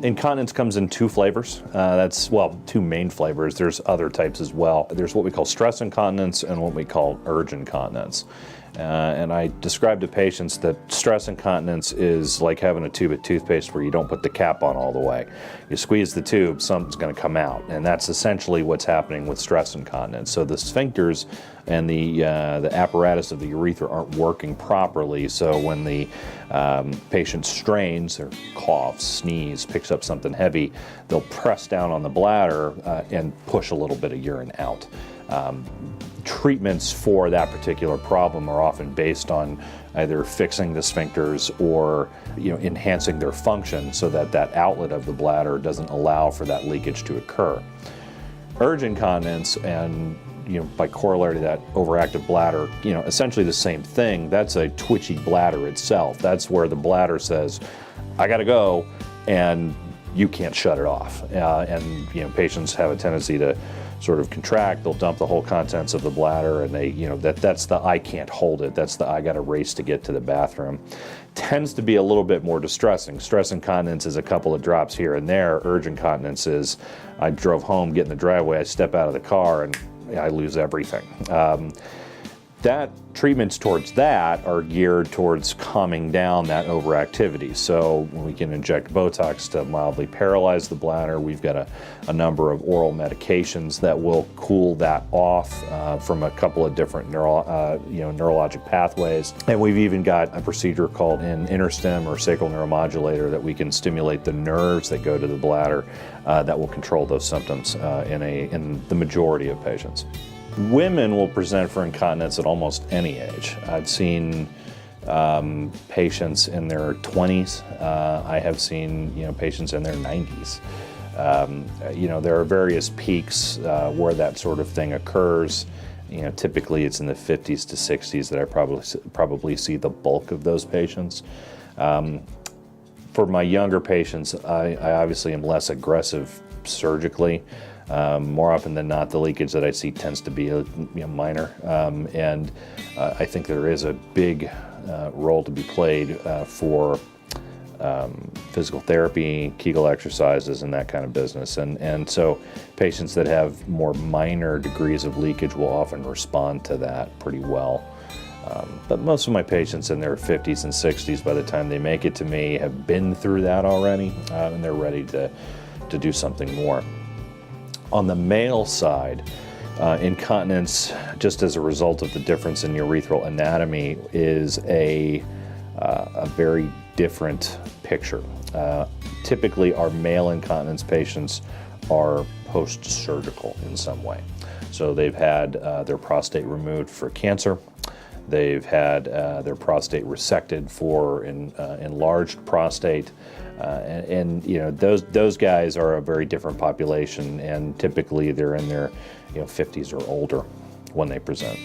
Incontinence comes in two flavors. Well, two main flavors. There's other types as well. There's what we call stress incontinence and what we call urge incontinence. And I describe to patients that stress incontinence is like having a tube of toothpaste where you don't put the cap on all the way. You squeeze the tube, something's going to come out, and that's essentially what's happening with stress incontinence. So the sphincters and the apparatus of the urethra aren't working properly, so when the patient strains or coughs, sneezes, picks up something heavy, they'll press down on the bladder and push a little bit of urine out. Treatments for that particular problem are often based on either fixing the sphincters or enhancing their function so that that outlet of the bladder doesn't allow for that leakage to occur. Urge incontinence and by corollary to that overactive bladder, essentially the same thing. That's a twitchy bladder itself. That's where the bladder says, I gotta go, and you can't shut it off. And patients have a tendency to sort of contract. They'll dump the whole contents of the bladder, and that's the I can't hold it. That's the I got to race to get to the bathroom. Tends to be a little bit more distressing. Stress incontinence is a couple of drops here and there. Urge incontinence is I drove home, get in the driveway, I step out of the car, and I lose everything. That treatments towards that are geared towards calming down that overactivity. So we can inject Botox to mildly paralyze the bladder. We've got a number of oral medications that will cool that off from a couple of different neurologic pathways. And we've even got a procedure called an InterStim or sacral neuromodulator that we can stimulate the nerves that go to the bladder that will control those symptoms in the majority of patients. Women will present for incontinence at almost any age. I've seen patients in their 20s. I have seen patients in their 90s. There are various peaks where that sort of thing occurs. Typically it's in the 50s to 60s that I probably see the bulk of those patients. For my younger patients, I obviously am less aggressive surgically. More often than not, the leakage that I see tends to be minor, and I think there is a big role to be played for physical therapy, Kegel exercises, and that kind of business. And so patients that have more minor degrees of leakage will often respond to that pretty well. But most of my patients in their 50s and 60s, by the time they make it to me, have been through that already, and they're ready to do something more. On the male side, incontinence, just as a result of the difference in urethral anatomy, is a very different picture. Typically, our male incontinence patients are post-surgical in some way. So they've had their prostate removed for cancer. They've had their prostate resected for enlarged prostate. Those guys are a very different population, and typically they're in their 50s or older when they present.